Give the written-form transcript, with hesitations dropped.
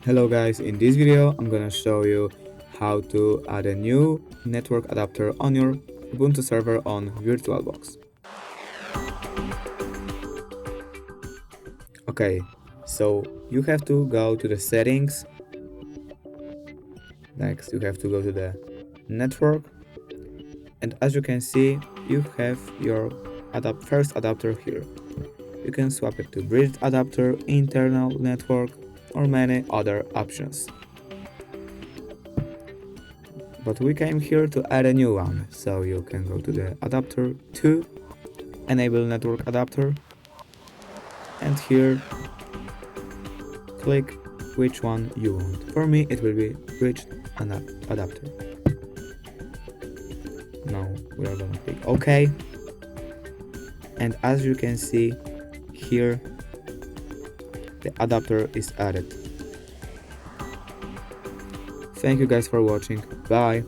Hello guys, in this video I'm gonna show you how to add a new network adapter on your Ubuntu server on VirtualBox. Okay, so you have to go to the settings. Next you have to go to the network, and as you can see you have your first adapter here. You can swap it to bridge adapter, internal network, or many other options. But we came here to add a new one, so you can go to the adapter 2, enable network adapter, and here click which one you want. For me it will be bridge adapter. Now we are gonna click OK, and as you can see here the adapter is added. Thank you guys for watching. Bye.